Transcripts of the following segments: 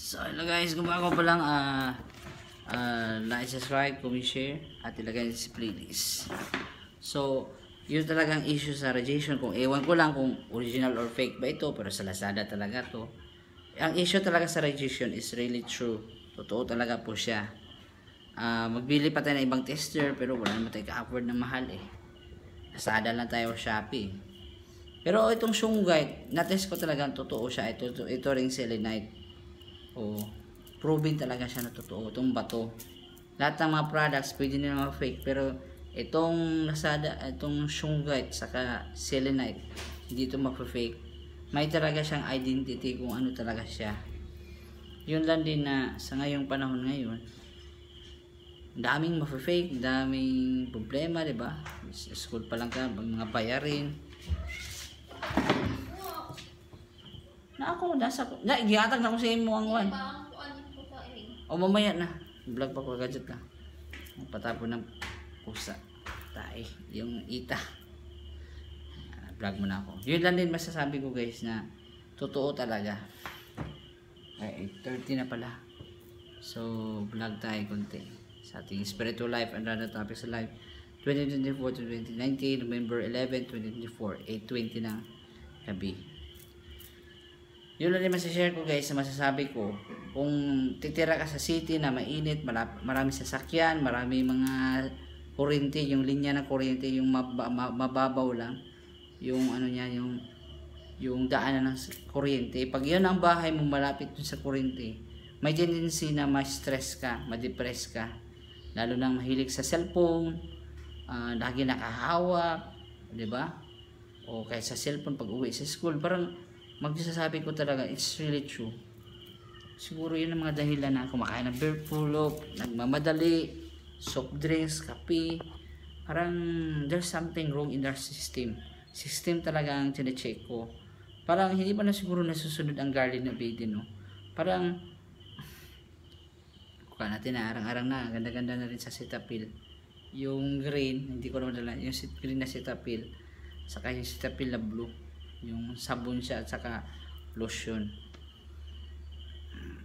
So hello guys, kung bago pa lang like, subscribe, comment, share at ilagay sa playlist. So yun talagang issue sa radiation, kung ewan ko lang kung original or fake ba ito, pero sa Lazada talaga to. Ang issue talaga sa radiation is really true, totoo talaga po siya. Magbili pa tayo ng ibang tester pero wala naman tayo ka-afford ng mahal eh. Lazada lang tayo or Shopee. Pero itong Shungite, na-test ko talagang totoo siya. Ito ring selenite. Proven talaga siya na totoo. Itong bato. Lahat ng mga products pwede nila ma-fake. Pero itong Lazada, itong Shungite, saka selenite, hindi ito ma-fake. May talaga siyang identity kung ano talaga siya. Yun lang din na sa ngayong panahon ngayon, daming ma-fake, daming problema, diba? School pa lang ka, mga bayarin. Gihatag na ko sa imo ang wan. O mamaya na. Vlog pa ko gadget na. Patapon ng pusa. Tay, yung ita. Vlog mo na ako. Yun lang din masasabi ko guys na totoo talaga. Ay, 8:30 na pala. So, vlog tayo konti sa ating spiritual life and other topics sa life 2024 to 2019, November 11, 2024, 8:20 na gabi. Yun lang din masashare ko guys, na masasabi ko, kung titira ka sa city na mainit, marami sasakyan, marami mga kuryente, yung linya ng kuryente, yung mababaw lang, yung ano niya, yung daanan ng kuryente. Pag yun ang bahay mo malapit dun sa kuryente, may tendency na ma-stress ka, ma-depress ka, lalo nang mahilig sa cellphone, lagi nakahawak, di ba? O kaya sa cellphone pag uwi sa school, parang magsasabi ko talaga, it's really true. Siguro yun ang mga dahilan na kumakain ng beer fulop, nagmamadali, soft drinks, kape. Parang there's something wrong in our system. System talaga ang tine-check ko. Parang hindi pa na siguro nasusunod ang Garden of Eden, no? Parang kuha natin na arang-arang na, ganda-ganda na rin sa Cetaphil. Yung green, hindi ko naman dala, yung green na Cetaphil, saka yung Cetaphil na blue, yung sabon siya at saka lotion.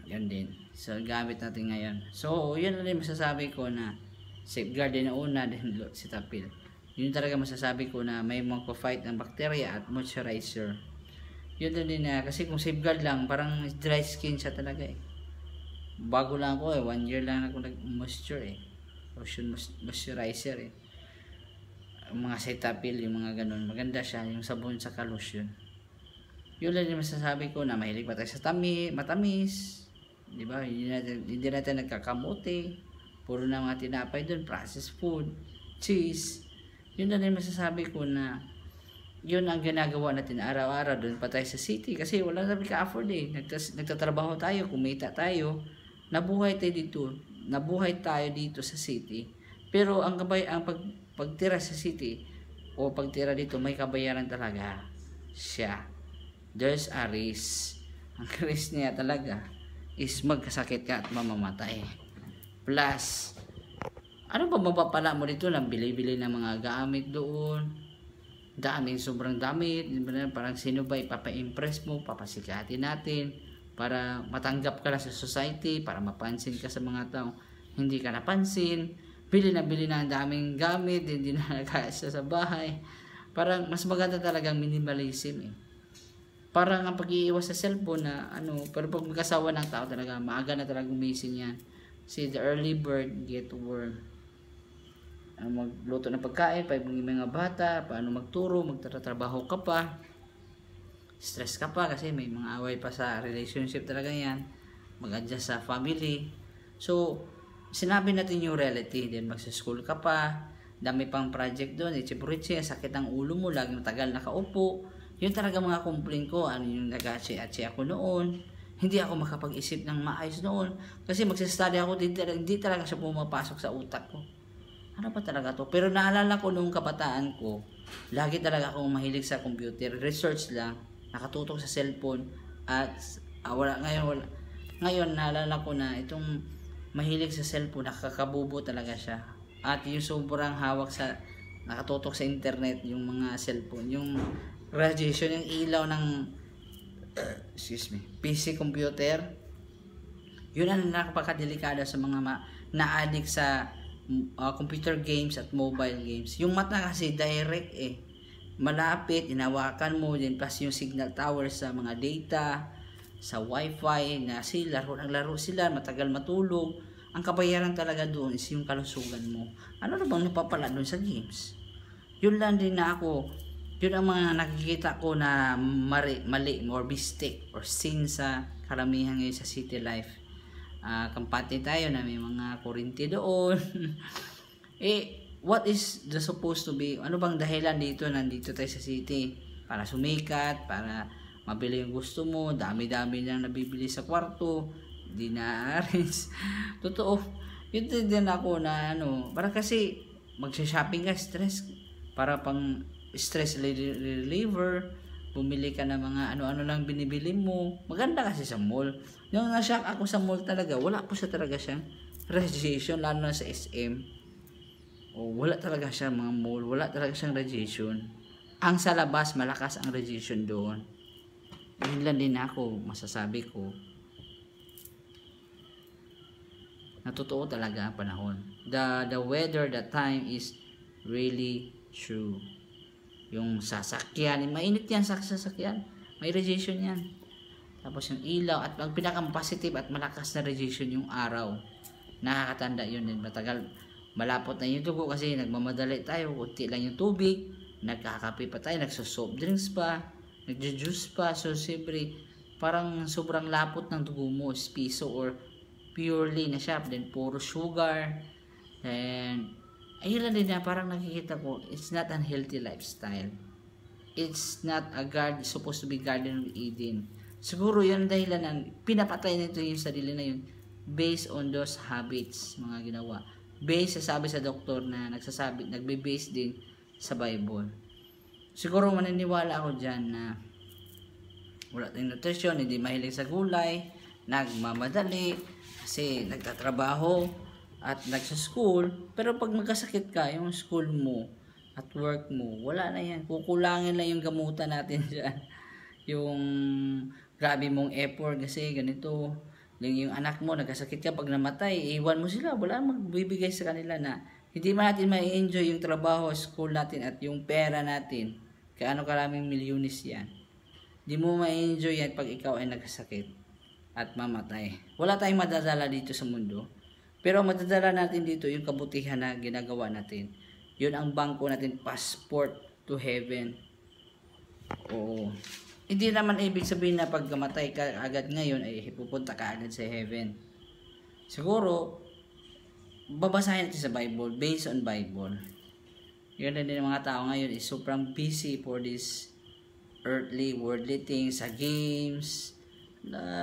Yan din. So gamit natin ngayon. So yun na rin masasabi ko na safeguard na una din Cetaphil. Yun talaga masasabi ko na may magpa-fight ng bacteria at moisturizer. Yun din na kasi kung safeguard lang, parang dry skin siya talaga eh. Bago lang ako eh, 1 year lang ako nag-moisture eh. Lotion moisturizer eh. Mga Cetaphil, yung mga ganun, maganda siya, yung sabon sa lotion. Yun lang yung masasabi ko na mahilig pa tayo sa matamis, di ba? Hindi natin nagkakamote, puro na mga tinapay doon, processed food, cheese. Yun lang yung masasabi ko na yun ang ginagawa natin araw-araw doon pa tayo sa city kasi wala natin ka-afford eh. Nagtatrabaho tayo, kumita tayo, nabuhay tayo dito sa city. Pero ang pagtira sa city o pagtira dito, may kabayaran talaga siya. There's a risk. Ang risk niya talaga is magkasakit ka at mamamatay. Plus, ano ba mapapala mo dito lang bili-bili ng mga gamit doon? Sobrang damit. Parang sino ba ipapa-impress mo, papasikatin natin para matanggap ka lang sa society, para mapansin ka sa mga tao. Hindi ka napansin. Bili na ang daming gamit, hindi na nagkasya sa bahay. Parang mas maganda talagang minimalism eh. Parang ang pag-iiwas sa cellphone na pero pag magkasawa ng tao talaga, maaga na talaga gumising yan. See, the early bird get worm. Magluto ng pagkain, may mga bata, paano magturo, magtatrabaho ka pa. Stress ka pa kasi may mga away pa sa relationship talaga yan. Mag-adjust sa family. So, sinabi natin yung reality, then magsa-school ka pa, dami pang project doon, itchiburitsi, sakit ang ulo mo, laging matagal nakaupo. Yun talaga mga complain ko, yung nag-atsi ako noon, hindi ako makapag-isip ng maayos noon, kasi magsa-study ako, hindi talaga siya pumapasok sa utak ko. Ano pa talaga to? Pero naalala ko nung kabataan ko, lagi talaga akong mahilig sa computer, research lang, nakatutok sa cellphone, at ngayon naalala ko na itong mahilig sa cellphone, nakakabubo talaga siya. At yung sobrang hawak sa nakatutok sa internet, yung mga cellphone, yung radiation, yung ilaw ng PC computer, Yun ang napakadelikado sa mga na-addict sa computer games at mobile games. Yung mata kasi direct malapit, inawakan mo din, plus yung signal tower sa mga data, sa wifi na sila, laro sila, matagal matulog. Ang kabayaran talaga doon is yung kalusugan mo. Ano na bang napapala doon sa games? Yun lang din na ako, yun ang mga nakikita ko na mali or mistake or sin sa karamihan ngayon sa city life. Kampante tayo na may mga kurinti doon. What is the supposed to be? Ano bang dahilan dito? Nandito tayo sa city para sumikat, para mabili yung gusto mo, dami-dami lang nabibili sa kwarto, hindi na-arrange. Totoo. Yun din ako na para kasi magsha-shopping ka, stress, para pang stress reliever, bumili ka ng mga ano-ano lang binibili mo. Maganda kasi sa mall. Nung na-shock ako sa mall talaga, wala po siya talaga siyang radiation, lalo na sa SM. Wala talaga siya mga mall, wala talaga siyang radiation. Ang sa labas, malakas ang radiation doon. Yun lang din ako, masasabi ko. Natotoo talaga ang panahon. The weather, the time is really true. Yung sasakyan, mainit yan sa sasakyan. May radiation yan. Tapos yung ilaw, at ang pinaka-positive at malakas na radiation yung araw. Nakakatanda yun din. Matagal, malapot na yung dugo kasi nagmamadali tayo. Kunti lang yung tubig. Nagkakape pa tayo, nagsosoft drinks pa, nagjujuice pa. So siyempre, parang sobrang lapot ng dugo mo, piso or purely na siya. Then puro sugar. And ayun lang din na parang nakikita ko, it's not an healthy lifestyle. It's not a supposed to be Garden of Eden. Siguro yun dahilan ng pinapatay nito yung sarili na yun based on those habits, mga ginawa. Based sa sabi sa doktor na nagbe-base din sa Bible. Siguro maniniwala ako dyan na wala tayong nutrition, hindi mahilig sa gulay, nagmamadali, kasi nagtatrabaho, at nagsa-school, pero pag magkasakit ka, yung school mo at work mo, wala na yan. Kukulangin lang yung gamutan natin dyan. Yung grabe mong effort kasi ganito. Yung anak mo, nagkasakit ka, pag namatay, iwan mo sila. Wala magbibigay sa kanila na hindi man natin ma-enjoy yung trabaho, school natin at yung pera natin. Kaya ano karaming milyones yan. Hindi mo ma-enjoy yan pag ikaw ay nagkasakit at mamatay. Wala tayong madadala dito sa mundo. Pero madadala natin dito yung kabutihan na ginagawa natin. Yun ang bangko natin, passport to heaven. Oo. Hindi naman ibig sabihin na pag matay ka agad ngayon ay pupunta ka agad sa heaven. Siguro, babasahin natin sa Bible, based on Bible. Yun din yung mga tao ngayon is sobrang busy for this earthly, worldly things, sa games.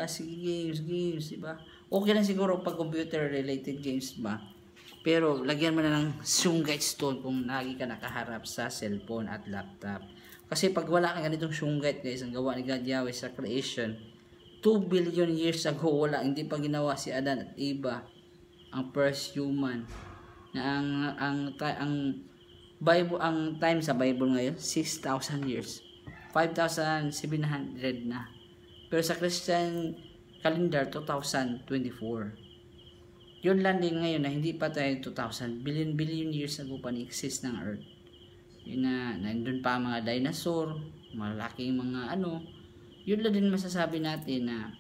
Sige, games, diba? Okay lang siguro pag computer-related games ba? Pero lagyan mo na ng Shungite Stone kung lagi ka nakaharap sa cellphone at laptop. Kasi pag wala kang ganitong Shungite, guys, ang gawa ni God Yahweh sa creation, 2 billion years ago, hindi pa ginawa si Adan at Eva, ang first human. Na ang Bible, ang time sa Bible ngayon, 6,000 years. 5,700 na. Pero sa Christian calendar 2024. Yun lang din ngayon na hindi pa tayo 2,000 billion years ago pa ni-exist ng Earth. Yun na, nandun pa mga dinosaur, malaking mga yun lang din masasabi natin na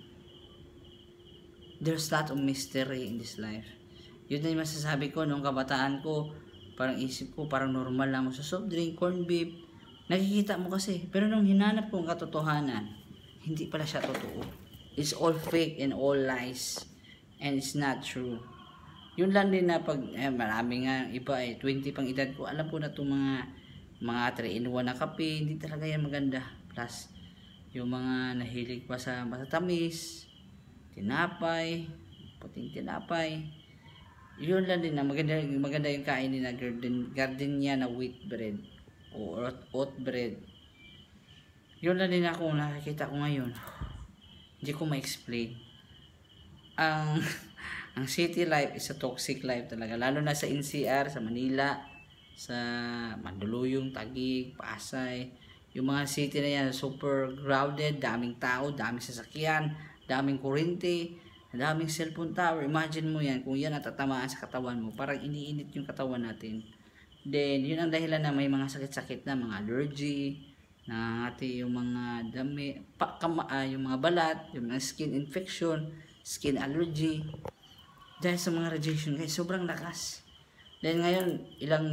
there's a lot of mystery in this life. Yun din masasabi ko nung kabataan ko, parang isip ko, parang normal lang mo sa soft drink, corn beef, nakikita mo kasi. Pero nung hinanap ko ang katotohanan, hindi pala siya totoo. It's all fake and all lies. And it's not true. Yun lang din na pag, marami nga iba 20 pang edad ko, alam ko na itong mga 3-in-1 na kape, hindi talaga yan maganda. Plus, yung mga nahilig pa sa matatamis, tinapay, puting tinapay. Yun lang din na maganda yung kainin na gardenia na wheat bread o oat bread. Yun lang din ako nakikita ko ngayon. Hindi ko ma-explain. Ang city life is a toxic life talaga. Lalo na sa NCR, sa Manila, sa Mandaluyong, Taguig, Pasay. Yung mga city na yan, super crowded, daming tao, daming sasakyan, daming kurente, daming cellphone tower. Imagine mo yan, kung yan natatamaan sa katawan mo, parang iniinit yung katawan natin. Then, yun ang dahilan na may mga sakit-sakit na, mga allergy, na yung mga dami, yung mga balat, yung mga skin infection, skin allergy. Dahil sa mga radiation, guys, sobrang lakas. Then ngayon, ilang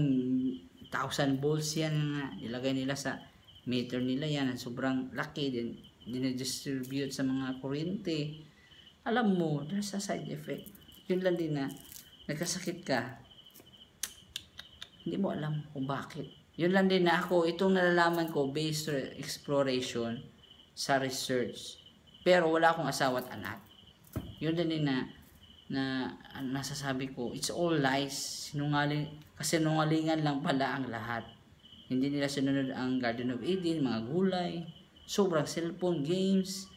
1,000 volts yan nga, ilagay nila sa meter nila yan, sobrang laki din, dinedistribute sa mga kuryente. Alam mo, there's a side effect. Yun lang din na, nagkasakit ka, hindi mo alam kung bakit. Yun lang din na ako, itong nalalaman ko based exploration sa research. Pero wala akong asawa at anak. Yun din na nasasabi ko, it's all lies. Sinungalingan lang pala ang lahat. Hindi nila sinunod ang Garden of Eden, mga gulay, sobrang cellphone, games,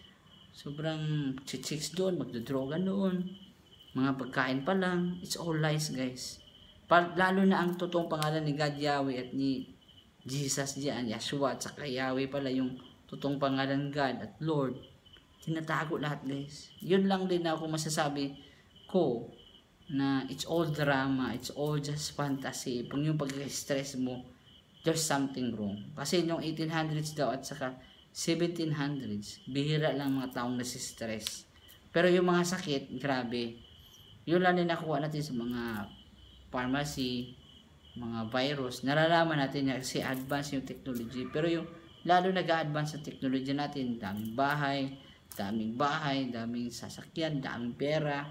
sobrang chicks doon, magdodroga doon, mga pagkain pa lang. It's all lies, guys. Lalo na ang totoong pangalan ni God Yahweh at ni Jesus diyan, Yeshua, at saka Yahweh pala yung totoong pangalan God at Lord. Tinatago lahat, guys. Yun lang din ako masasabi ko na it's all drama, it's all just fantasy. Pag yung pag-stress mo, there's something wrong. Kasi yung 1800s daw at saka 1700s, bihira lang mga taong nasistress. Pero yung mga sakit, grabe. Yun lang din nakuha natin sa mga pharmacy, mga virus. Nalalaman natin na kasi advance yung technology. Pero yung lalo nag-advance sa technology natin, daming bahay, daming sasakyan, daming pera.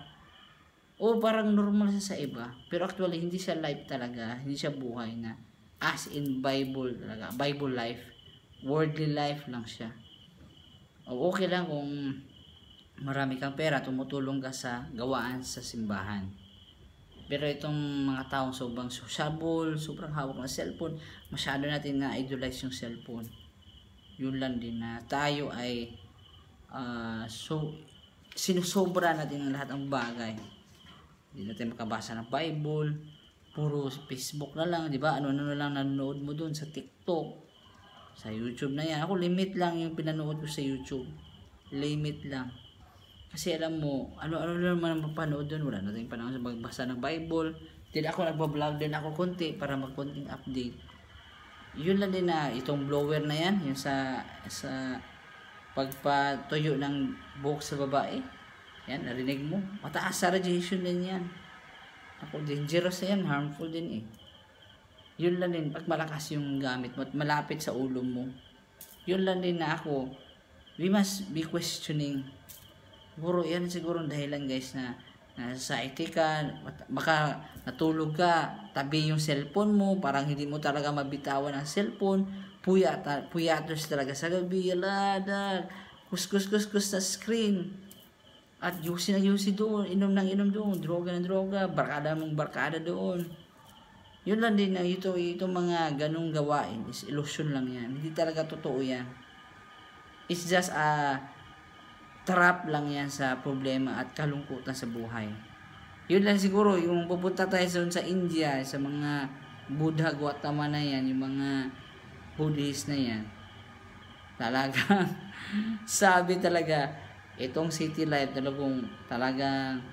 O parang normal sa iba. Pero actually, hindi siya life talaga. Hindi siya buhay na as in Bible talaga. Bible life. Worldly life lang siya. O okay lang kung marami kang pera, tumutulong ka sa gawaan sa simbahan. Pero itong mga taong sobrang sociable, sobrang hawak ng cellphone, masyado natin na-idolize yung cellphone. Yun lang din na tayo ay sinusobra natin ang lahat ng bagay. Hindi natin makabasa ng Bible, puro Facebook na lang, di ba? Ano-ano lang nanonood mo dun sa TikTok, sa YouTube na yan. Ako limit lang yung pinanood ko sa YouTube. Limit lang. Kasi alam mo, ano-ano naman ang mapanood doon. Wala natin panahon sa magbasa ng Bible. Din ako nagbablog din ako konti para mag-konting update. Yun lang din na itong blower na yan, yung sa pagpatuyo ng buhok sa babae. Yan, narinig mo. Mataas sa radiation din yan. Ako, dangerous yan, harmful din eh. Yun lang din, pag malakas yung gamit mo at malapit sa ulo mo. Yun lang din na ako, we must be questioning. Siguro ang dahilan guys na anxiety ka, baka natulog ka, tabi yung cellphone mo, parang hindi mo talaga mabitawan ang cellphone, puyatos talaga sa gabi, kuskus sa screen, at yusi doon, inom doon, droga barkada doon. Yun lang din na itong mga ganong gawain is illusion lang yan, hindi talaga totoo yan. It's just a trap lang yan sa problema at kalungkutan sa buhay. Yun lang siguro, yung pupunta tayo sa India, sa mga Buddha, Gautama na yan, yung mga Buddhist na yan, talagang sabi talaga, itong city life talagang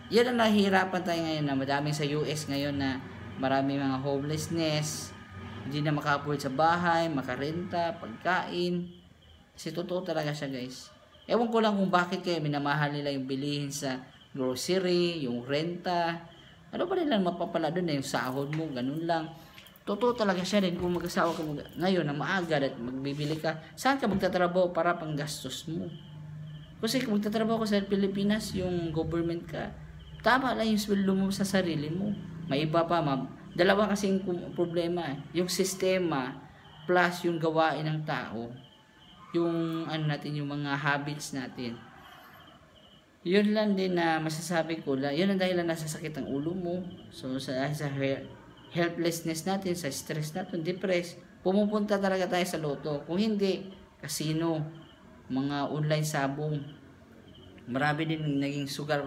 yan ang nahihirapan tayo ngayon na madami sa US ngayon na marami mga homelessness, hindi na maka-afford sa bahay, makarenta, pagkain. Kasi totoo talaga siya guys. Ewan ko lang kung bakit kaya minamahal nila yung bilihin sa grocery, yung renta. Ano ba nilang mapapala doon na yung sahod mo, ganun lang. Totoo talaga siya din kung mag-asawa ka ngayon na maaga at magbibili ka. Saan ka magtatrabaho para pang gastos mo? Kasi kung magtatrabaho ka sa Pilipinas, yung government ka, tama lang yung sweldo mo sa sarili mo. May iba pa, dalawa kasing problema. Yung sistema plus yung gawain ng tao. Yung yung mga habits natin. Yun lang din na masasabi ko, yun ang dahilan nasasakit ang ulo mo. So sa helplessness natin, sa stress natin, depressed, pumupunta talaga tayo sa loto. Kung hindi, casino, mga online sabong. Marami din naging sugar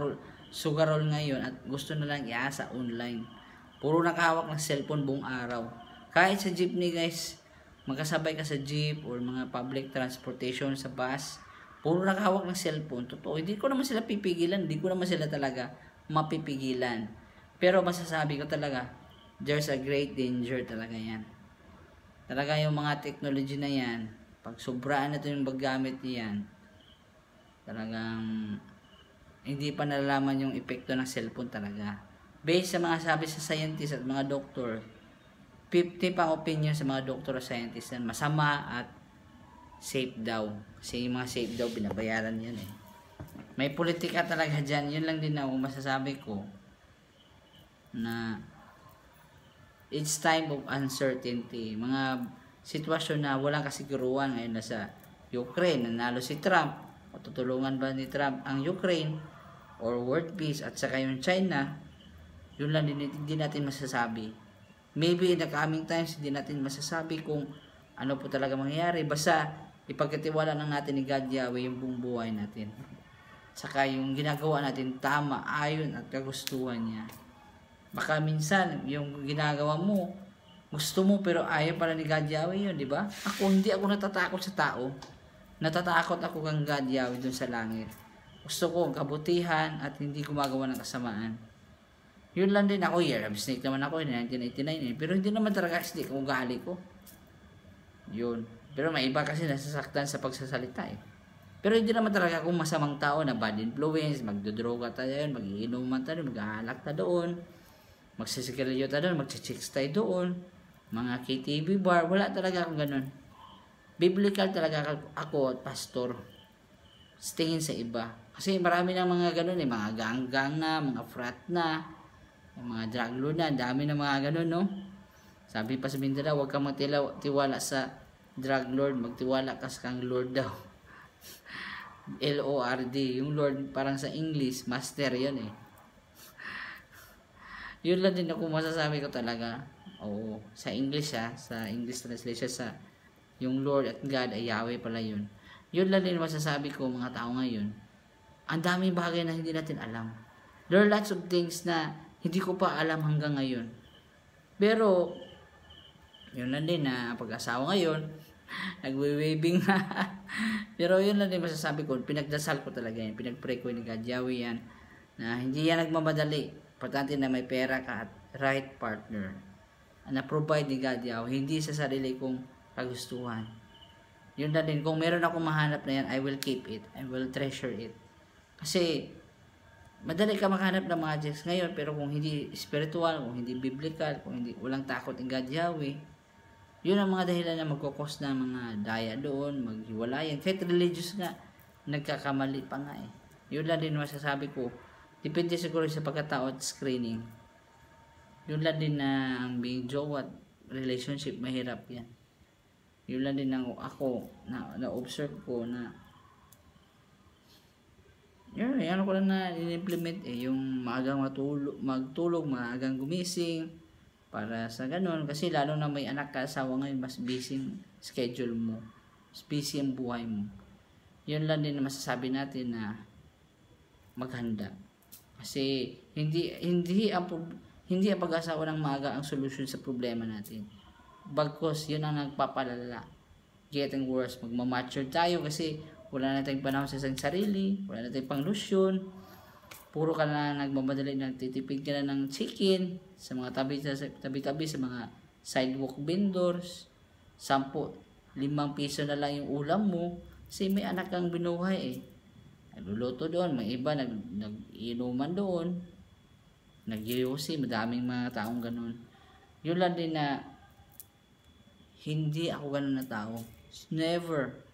roll ngayon at gusto na lang iasa online. Puro nakahawak ng cellphone buong araw. Kahit sa jeepney guys, magkasabay ka sa jeep or mga public transportation sa bus, Puro nakahawak ng cellphone. Totoo, hindi ko naman sila pipigilan. Hindi ko naman sila talaga mapipigilan. Pero masasabi ko talaga, there's a great danger talaga yan. Talaga yung mga technology na yan, pag sobraan na ito yung paggamit niyan, talagang hindi pa nalalaman yung epekto ng cellphone talaga. Based sa mga sabi sa scientists at mga doktor, 50 pang opinion sa mga doktor at scientists na masama at safe daw. Kasi yung mga safe daw, binabayaran yan eh. May politika talaga dyan. Yun lang din ako masasabi ko na it's time of uncertainty. Mga sitwasyon na walang kasiguruhan ngayon na sa Ukraine. Nanalo si Trump. O tutulungan ba ni Trump ang Ukraine or world peace at saka yung China? Yun lang din, hindi natin masasabi. Maybe in the coming times, hindi natin masasabi kung ano po talaga mangyayari. Basta ipagkatiwala lang natin ni God Yahweh yung buong buhay natin. Saka yung ginagawa natin tama, ayon at kagustuhan niya. Baka minsan yung ginagawa mo, gusto mo pero ayaw pala ni God Yahweh yun, di ba? Hindi ako natatakot sa tao. Natatakot ako kang God Yahweh dun sa langit. Gusto ko ang kabutihan at hindi gumagawa ng kasamaan. Yun lang din ako, year of snake naman ako in 1989 pero hindi naman talaga snake ang ugali ko. Yun. Pero may iba kasi nasasaktan sa pagsasalita eh. Pero hindi naman talaga akong masamang tao na bad influence, magdodroga tayo yun, mag-iinuman tayo, mag-aalak tayo doon, magsisigarilyo tayo doon, magchichicks tayo doon, mga KTV bar, wala talaga akong ganun. Biblical talaga ako at pastor. Tingin sa iba. Kasi marami ng mga ganun eh, mga gang-gang na, mga frat na, mga drug lord na, dami ng mga ganun no. Sabi pa sa Mindanao, huwag kang magtiwala sa drug lord, magtiwala ka sa kang lord daw. L-O-R-D, yung lord parang sa English, master yun eh. Yun lang din ako masasabi ko talaga. Oo, sa English sa English translation sa yung Lord at God ay Yahweh pala yun. Yun lang din masasabi ko mga tao ngayon. Ang daming bagay na hindi natin alam. There are lots of things na hindi ko pa alam hanggang ngayon. Pero yun lang din na pag-asawa ngayon, nagwe-waving na. Pero yun lang din masasabi ko, pinagdasal ko talaga yan, pinagpray ko ni God Yahweh yan, na hindi yan nagmamadali. Importante na may pera ka at right partner na provide ni God Yahweh, hindi sa sarili kong kagustuhan. Yun na din, kung meron akong mahanap na yan, I will keep it, I will treasure it. Kasi madali ka makahanap ng mga objects ngayon, pero kung hindi spiritual, kung hindi biblical, kung hindi walang takot ni God Yahweh, yun ang mga dahilan na magkukos ng mga daya doon, maghiwalayan. Kahit religious nga, nagkakamali pa nga eh. Yun lang din masasabi ko. Depende siguro sa pagkatao at screening. Yun lang din na ang being jowa at relationship, mahirap yan. Yun lang din ako na-observe ko na yun, ano ko lang na in-implement eh, yung maagang magtulog, maagang gumising, para sa ganun, kasi lalo na may anak ka, asawa ngayon, mas busy schedule mo, mas busy ang buhay mo. Yun lang din na masasabi natin na maghanda. Kasi hindi ang pag-asawa ng maaga ang solusyon sa problema natin. Bagkos, yun ang nagpapalala. Getting worse, magmamature tayo kasi wala na tayong panahon sa isang sarili, wala na tayong pang-lusyon, puro ka na nagmamadali, nagtitipid ka na ng chicken sa mga tabi-tabi sa mga sidewalk vendors, 5 piso na lang yung ulam mo kasi may anak kang binuhay eh. Nagluluto doon, may iba nag-inuman doon, nag-yosi, madaming mga taong ganun. Yun lang din na hindi ako ganun na tao. Never.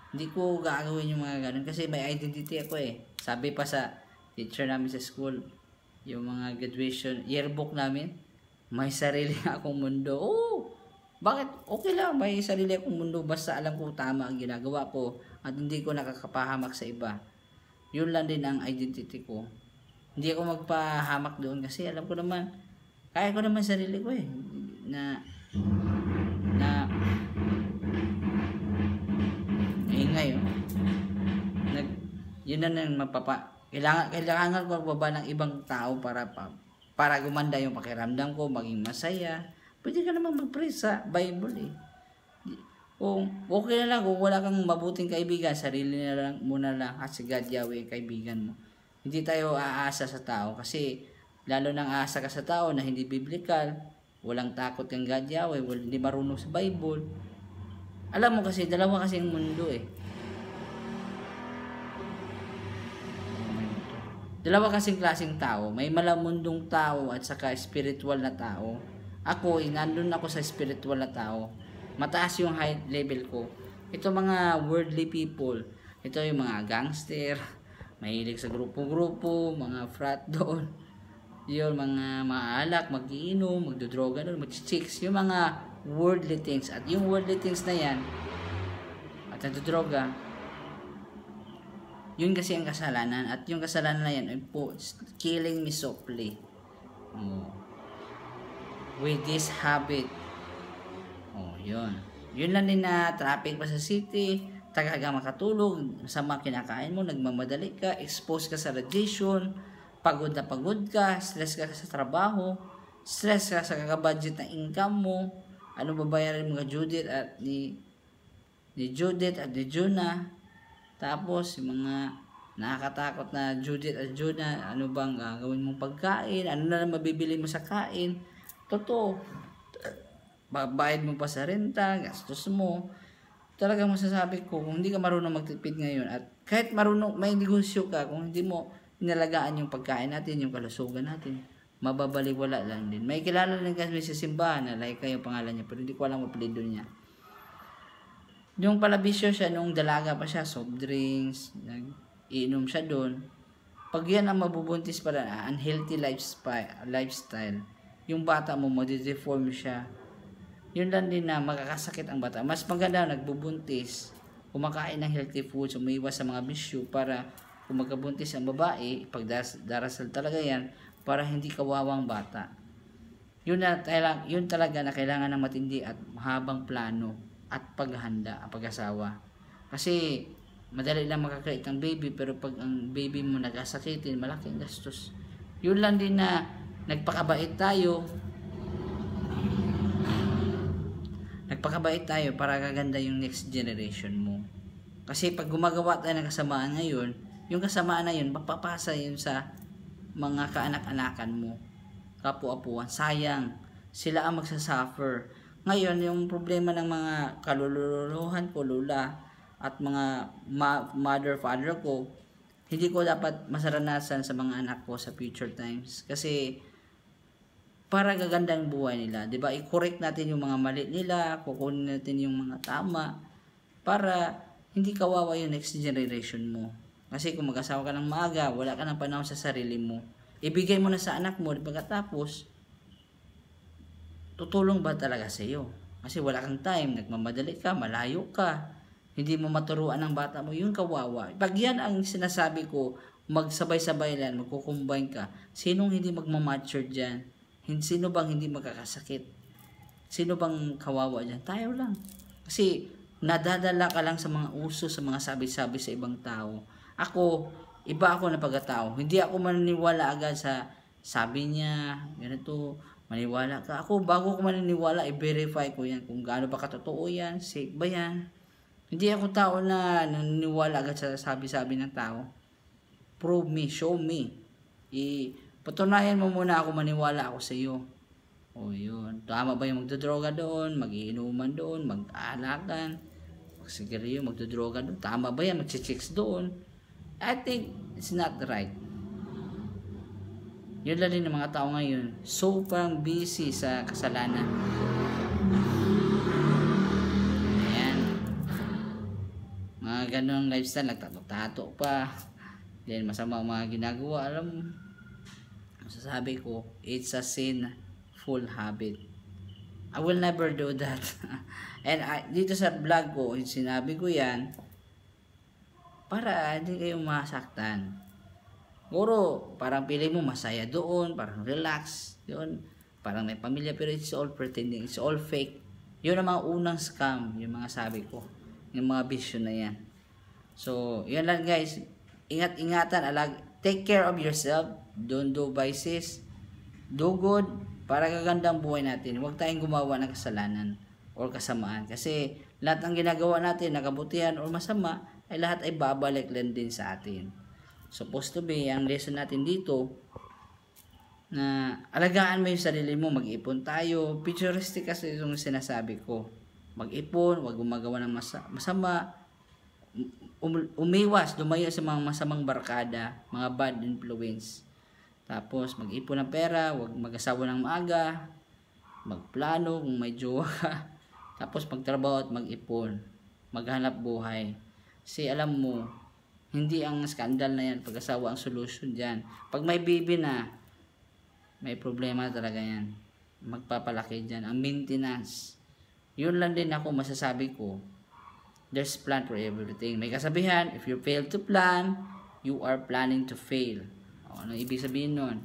Hindi ko gagawin yung mga ganun kasi may identity ako eh. Sabi pa sa teacher namin sa school, yung mga graduation yearbook namin, may sarili akong mundo. Oh, bakit? Okay lang, may sarili akong mundo basta alam ko tama ang ginagawa ko at hindi ko nakakapahamak sa iba. Yun lang din ang identity ko. Hindi ako magpahamak doon kasi alam ko naman, kaya ko naman sarili ko eh. Ngayon, yun na nang kailangan ko magbaba ng ibang tao para gumanda yung pakiramdam ko, maging masaya. Pwede ka naman mag-pray sa Bible eh. Kung okay na lang, kung wala kang mabuting kaibigan, sarili na lang muna lang at si God Yahweh ang kaibigan mo. Hindi tayo aasa sa tao kasi lalo nang aasa ka sa tao na hindi biblical, walang takot kang God Yahweh, hindi marunong sa Bible. Alam mo kasi, dalawa kasi ang mundo eh. Dalawa kasing klaseng tao, may malamundong tao at saka spiritual na tao. Ako, nandun ako sa spiritual na tao. Mataas yung high level ko. Ito mga worldly people. Ito yung mga gangster, mahilig sa grupo-grupo, mga frat doon. Yun, mga maalak, mag-iinom, magdodroga doon, mag-chicks. Yung mga worldly things. At yung worldly things na yan, at nagdodroga, yun kasi ang kasalanan. At yung kasalanan na yan, ay po, killing me softly. With this habit. Yun. Yun lang din na traffic pa sa city, tagaga makatulog, masama kinakain mo, nagmamadali ka, expose ka sa radiation, pagod na pagod ka, stress ka sa trabaho, stress ka sa kakabudget ng income mo, ano babayaran mo ka Judith at ni Judith at ni Jonah, tapos yung mga nakakatakot na Judith at Jonah, ano bang gagawin mong pagkain, ano na lang mabibili mo sa kain, totoo. Babayad mo pa sa renta, gastos mo. Talagang masasabi ko, kung hindi ka marunong magtipid ngayon, at kahit marunong, may negosyo ka, kung hindi mo inalagaan yung pagkain natin, yung kalusugan natin, mababaliwala lang din. May kilala lang kasi sa simbahan na like yung pangalan niya, pero hindi ko alam apelido niya. Yung palabisyo siya, nung dalaga pa siya, soft drinks, iinom siya doon. Pag yan ang mabubuntis pala, unhealthy lifestyle, yung bata mo, madideform siya. Yun lang din na makakasakit ang bata. Mas maganda nagbubuntis, kumakain ng healthy foods, umiiwas sa mga bisyo para kung magkabuntis ang babae, pag darasal talaga yan, para hindi kawawang bata. Yun talaga na kailangan ng matindi at mahabang plano at paghahanda ang pag-asawa. Kasi madali lang makakreate ang baby, pero pag ang baby mo nagkasakitin, malaking gastos. Yun lang din na nagpakabait tayo para gaganda yung next generation mo. Kasi pag gumagawa tayo ng kasamaan ngayon, yung kasamaan na yun, mapapasa yun sa mga kaanak-anakan mo, kapu-apuan. Sayang, sila ang magsasuffer. Ngayon, yung problema ng mga kalululuhan ko, lula, at mga mother, father ko, hindi ko dapat masaranasan sa mga anak ko sa future times. Kasi para gaganda ang buhay nila, 'di ba? I-correct natin yung mga mali nila, kukunin natin yung mga tama para hindi kawawa yung next generation mo. Kasi kung mag-asawa ka ng maaga, wala ka ng panahon sa sarili mo. Ibigay mo na sa anak mo, pagkatapos tutulong ba talaga sa iyo? Kasi wala kang time, nagmamadali ka, malayo ka, hindi mo maturuan ng bata mo, yung kawawa. Pag yan ang sinasabi ko, magsabay-sabay lang, magkukumbine ka, sinong hindi magmamature dyan? Sino bang hindi magkakasakit? Sino bang kawawa dyan? Tayo lang. Kasi nadadala ka lang sa mga uso, sa mga sabi-sabi sa ibang tao. Iba ako na pagkatao. Hindi ako maniniwala agad sa sabi niya, ganito, maniwala ka. Bago ko maniniwala, i-verify ko yan kung gaano ba katotoo yan, safe ba yan. Hindi ako tao na naniniwala agad sa sabi-sabi ng tao. Prove me, show me. Patunayan mo muna ako, maniwala ako sa iyo. Yun. Tama ba yung magdodroga doon, mag-iinuman doon, mag-aalakan, magsigarilyo, magdodroga doon? Tama ba yan? Mag-chicks doon? I think it's not right. Yun lang din ng mga tao ngayon. So, parang busy sa kasalanan. Ayan. Mga ganun lifestyle, nagtato-tato pa. Then, masama ang mga ginagawa. Alam mo, masasabi ko, it's a sinful habit. I will never do that. And dito sa vlog ko, sinabi ko yan para hindi kayo masaktan. Siguro, parang pili mo masaya doon, parang relax doon, parang may pamilya, pero it's all pretending, it's all fake. Yun ang mga unang scam, yung mga sabi ko, yung mga bisyo na yan. So, yun lang guys, ingat-ingatan, take care of yourself, don't do vices, do good, para gagandang buhay natin. Huwag tayong gumawa ng kasalanan or kasamaan. Kasi lahat ng ginagawa natin, nakabutihan o masama, ay lahat ay babalik lang din sa atin. Supposed to be, ang lesson natin dito, na alagaan mo yung sarili mo, mag-ipon tayo. Futuristic kasi yung sinasabi ko. Mag-ipon, wag gumagawa ng masama, umiwas, lumayo sa mga masamang barkada, mga bad influence. Tapos mag-ipon ng pera, wag mag-asawa ng maaga, magplano kung may jowa ka. Tapos magtrabaho at mag-ipon, maghanap buhay. Kasi alam mo, hindi ang skandal na yan, pag-asawa ang solusyon dyan. Pag may baby na, may problema talaga yan. Magpapalaki dyan. Ang maintenance. Yun lang din ako masasabi ko. There's plan for everything. May kasabihan, if you fail to plan, you are planning to fail. Ano ibig sabihin nun?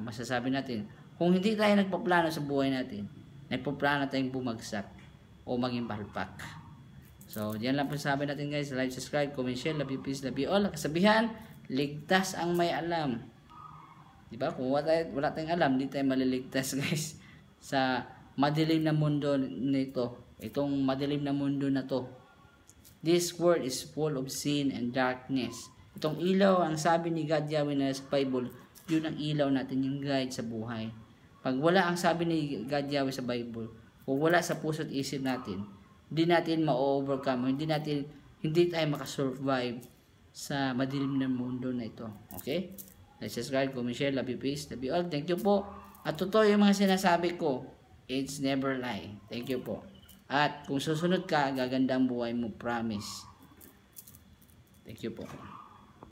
Masasabi natin, kung hindi tayo nagpaplano sa buhay natin, nagpaplano tayong bumagsak o maging palpak. So, diyan lang po sabi natin guys. Like, subscribe, comment, share. Love you, peace, love you all. Kasabihan, ligtas ang may alam. Diba? Kung wala tayong alam, hindi tayo maliligtas guys sa madilim na mundo nito. Itong madilim na mundo na to. This world is full of sin and darkness. Itong ilaw, ang sabi ni God Yahweh na sa Bible, yun ang ilaw natin, yung guide sa buhay. Pag wala ang sabi ni God Yahweh sa Bible, kung wala sa puso at isip natin, hindi natin ma-overcome, hindi tayo makasurvive sa madilim na mundo na ito. Okay? Like, subscribe, comment, share, love you, peace, love you all. Thank you po. At totoo yung mga sinasabi ko. It's never lie. Thank you po. At kung susunod ka, gaganda ang buhay mo. Promise. Thank you po.